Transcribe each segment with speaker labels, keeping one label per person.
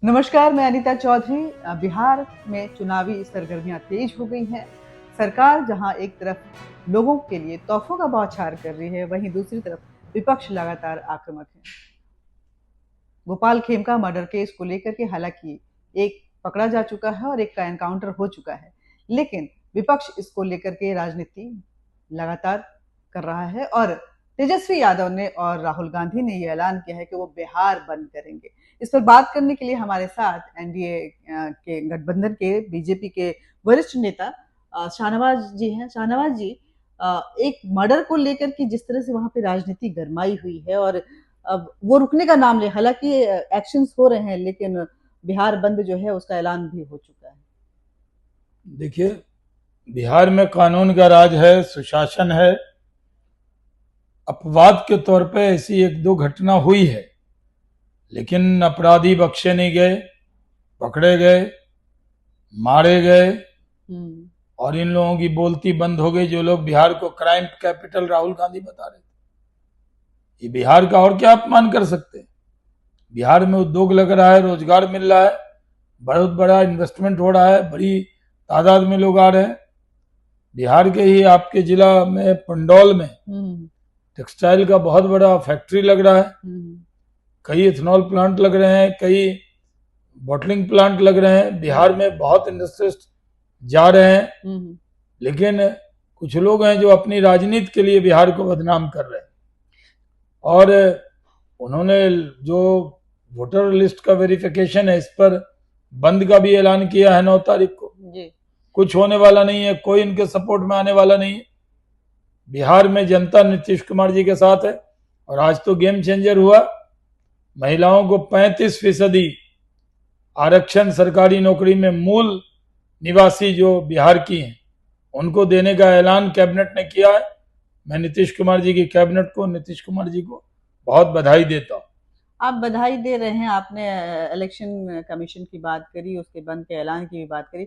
Speaker 1: नमस्कार, मैं अनीता चौधरी। बिहार में चुनावी सरगर्मियां तेज हो गई हैं। सरकार जहां एक तरफ लोगों के लिए तोहफों का बौछार कर रही है, वहीं दूसरी तरफ विपक्ष लगातार आक्रामक है। गोपाल खेमका मर्डर केस को लेकर के हालांकि एक पकड़ा जा चुका है और एक का एनकाउंटर हो चुका है, लेकिन विपक्ष इसको लेकर के राजनीति लगातार कर रहा है और तेजस्वी यादव ने और राहुल गांधी ने ये ऐलान किया है कि वो बिहार बंद करेंगे। इस पर बात करने के लिए हमारे साथ एनडीए के गठबंधन के बीजेपी के वरिष्ठ नेता शाहनवाज जी हैं। शाहनवाज जी, एक मर्डर को लेकर के जिस तरह से वहां पे राजनीति गरमाई हुई है और अब वो रुकने का नाम ले, हालांकि एक्शंस हो रहे हैं, लेकिन बिहार बंद जो है उसका ऐलान भी हो चुका है।
Speaker 2: देखिए, बिहार में कानून का राज है, सुशासन है। अपवाद के तौर पे ऐसी एक दो घटना हुई है, लेकिन अपराधी बख्शे नहीं गए, पकड़े गए, मारे गए और इन लोगों की बोलती बंद हो गई। जो लोग बिहार को क्राइम कैपिटल राहुल गांधी बता रहे थे, ये बिहार का और क्या अपमान कर सकते हैं। बिहार में उद्योग लग रहा है, रोजगार मिल रहा है, बहुत बड़ा इन्वेस्टमेंट हो रहा है, बड़ी तादाद में लोग आ रहे हैं। बिहार के ही आपके जिला में पंडौल में टेक्सटाइल का बहुत बड़ा फैक्ट्री लग रहा है, कई इथेनॉल प्लांट लग रहे हैं, कई बॉटलिंग प्लांट लग रहे हैं। बिहार में बहुत इंडस्ट्रिस्ट जा रहे हैं, लेकिन कुछ लोग हैं जो अपनी राजनीति के लिए बिहार को बदनाम कर रहे हैं। और उन्होंने जो वोटर लिस्ट का वेरिफिकेशन है, इस पर बंद का भी ऐलान किया है 9 तारीख को जी। कुछ होने वाला नहीं है, कोई इनके सपोर्ट में आने वाला नहीं है। बिहार में जनता नीतीश कुमार जी के साथ है और आज तो गेम चेंजर हुआ। महिलाओं को 35% आरक्षण सरकारी नौकरी में मूल निवासी जो बिहार की हैं उनको देने का ऐलान कैबिनेट ने किया है। मैं नीतीश कुमार जी की कैबिनेट को, नीतीश कुमार जी को बहुत बधाई देता हूँ।
Speaker 1: आप बधाई दे रहे हैं, आपने इलेक्शन कमीशन की बात करी, उसके बंद के ऐलान की भी बात करी।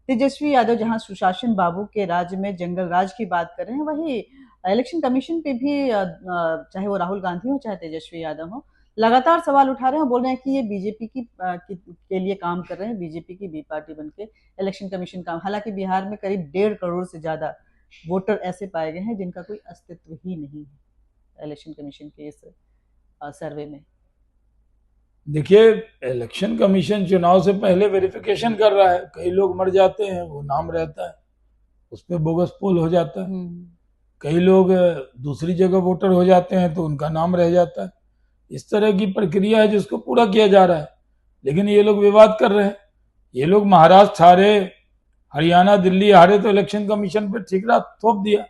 Speaker 1: तेजस्वी यादव जहां सुशासन बाबू के राज्य में जंगल राज की बात कर रहे हैं, वही इलेक्शन कमीशन पे भी चाहे वो राहुल गांधी हो चाहे तेजस्वी यादव हो, लगातार सवाल उठा रहे हैं, बोल रहे हैं कि ये बीजेपी के लिए काम कर रहे हैं, बीजेपी की बी पार्टी बनके इलेक्शन कमीशन काम। हालांकि बिहार में करीब 1.5 करोड़ से ज्यादा वोटर ऐसे पाए गए हैं जिनका कोई अस्तित्व ही नहीं है इलेक्शन कमीशन के इस सर्वे में।
Speaker 2: देखिए, इलेक्शन कमीशन चुनाव से पहले वेरिफिकेशन कर रहा है। कई लोग मर जाते हैं, वो नाम रहता है, उस पर बोगस पोल हो जाता है। कई लोग दूसरी जगह वोटर हो जाते हैं तो उनका नाम रह जाता है। इस तरह की प्रक्रिया है जिसको पूरा किया जा रहा है, लेकिन ये लोग विवाद कर रहे हैं। ये लोग महाराष्ट्र हारे, हरियाणा दिल्ली हारे तो इलेक्शन कमीशन पे ठीकरा थोप दिया।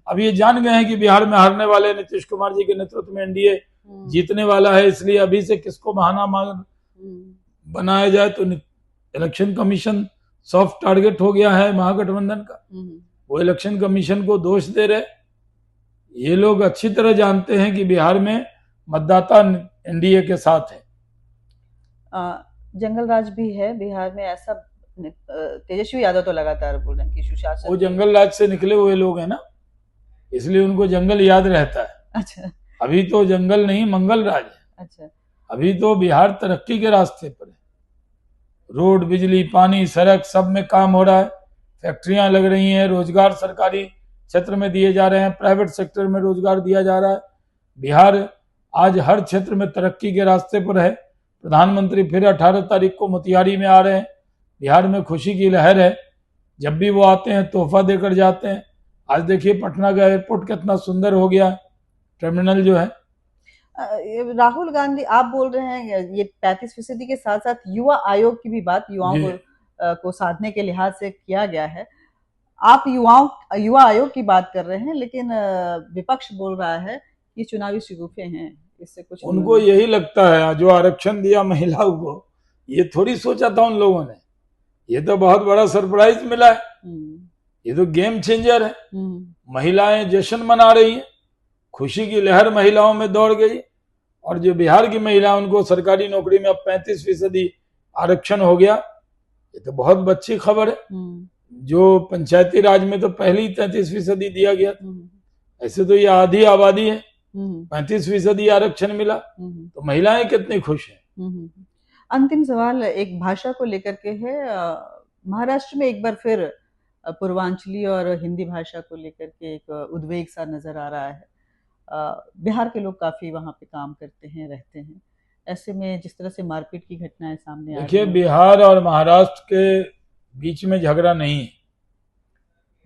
Speaker 2: अब ये जान गए हैं कि बिहार में हारने वाले नीतीश कुमार जी के नेतृत्व में एनडीए जीतने वाला है, इसलिए अभी से किसको बहाना बनाया जाए। तो इलेक्शन कमीशन सॉफ्ट टारगेट हो गया है महागठबंधन का। वो इलेक्शन कमीशन को दोष दे रहे। ये लोग अच्छी तरह जानते हैं कि बिहार में मतदाता एनडीए के साथ है।
Speaker 1: जंगल राज भी है बिहार में, ऐसा तेजस्वी यादव तो लगातार बोल रहे हैं कि सुशासन।
Speaker 2: वो जंगल राज से निकले हुए लोग हैं ना, इसलिए उनको जंगल याद रहता है।
Speaker 1: अच्छा,
Speaker 2: अभी तो जंगल नहीं, मंगल राज है। अच्छा, अभी तो बिहार तरक्की के रास्ते पर है। रोड, बिजली, पानी, सड़क सब में काम हो रहा है, फैक्ट्रियां लग रही हैं, रोजगार सरकारी क्षेत्र में दिए जा रहे हैं, प्राइवेट सेक्टर में रोजगार दिया जा रहा है। बिहार आज हर क्षेत्र में तरक्की के रास्ते पर है। प्रधानमंत्री फिर 18 तारीख को मोतिहारी में आ रहे हैं। बिहार में खुशी की लहर है। जब भी वो आते हैं तोहफा देकर जाते हैं। आज देखिए पटना का एयरपोर्ट कितना सुंदर हो गया, टर्मिनल जो है।
Speaker 1: राहुल गांधी, आप बोल रहे हैं ये 35% के साथ साथ युवा आयोग की भी बात युवाओं को साधने के लिहाज से किया गया है। आप युवा आयोग की बात कर रहे हैं, लेकिन विपक्ष बोल रहा है कि चुनावी शगुफे हैं, इससे कुछ
Speaker 2: उनको यही लगता है जो आरक्षण दिया महिलाओं को, ये थोड़ी सोचा था उन लोगों ने। ये तो बहुत बड़ा सरप्राइज मिला है, ये तो गेम चेंजर है। महिलाएं जश्न मना रही हैं, खुशी की लहर महिलाओं में दौड़ गई। और जो बिहार की महिला, उनको सरकारी नौकरी में अब 35% आरक्षण हो गया। ये तो बहुत अच्छी खबर है। जो पंचायती राज में तो पहले ही 33% दिया गया था, ऐसे तो ये आधी आबादी है, 35% आरक्षण मिला, तो महिलाएं कितनी खुश हैं।
Speaker 1: अंतिम सवाल एक भाषा को लेकर के है। महाराष्ट्र में एक बार फिर पूर्वांचली और हिंदी भाषा को लेकर के एक उद्वेग सा नजर आ रहा है। बिहार के लोग काफी वहाँ पे काम करते हैं, रहते हैं। ऐसे में जिस तरह से मारपीट की घटनाएं सामने आ रही
Speaker 2: देखिए,
Speaker 1: हैं।
Speaker 2: बिहार और महाराष्ट्र के बीच में झगड़ा नहीं है।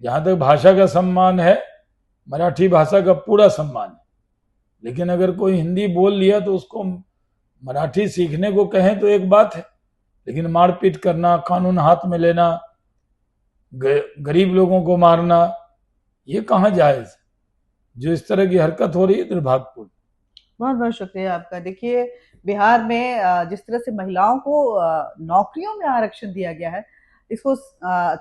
Speaker 2: जहां तक भाषा का सम्मान है, मराठी भाषा का पूरा सम्मान है। लेकिन अगर कोई हिंदी बोल लिया तो उसको मराठी सीखने को कहें तो एक बात है, लेकिन मारपीट करना, कानून हाथ में लेना, गरीब लोगों को मारना, ये कहाँ जायज है? जो इस तरह की हरकत हो रही है दुर्भाग्यपूर्ण।
Speaker 1: बहुत बहुत शुक्रिया आपका। देखिए, बिहार में जिस तरह से महिलाओं को नौकरियों में आरक्षण दिया गया है, इसको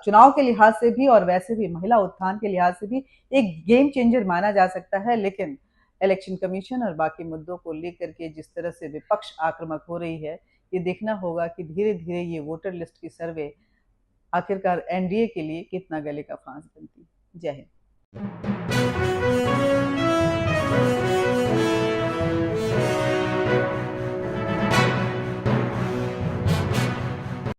Speaker 1: चुनाव के लिहाज से भी और वैसे भी महिला उत्थान के लिहाज से भी एक गेम चेंजर माना जा सकता है। लेकिन इलेक्शन कमीशन और बाकी मुद्दों को लेकर के जिस तरह से विपक्ष आक्रामक हो रही है, ये देखना होगा कि धीरे धीरे ये वोटर लिस्ट की सर्वे आखिरकार एनडीए के लिए कितना गले का फांस बनती है। जय हिंद।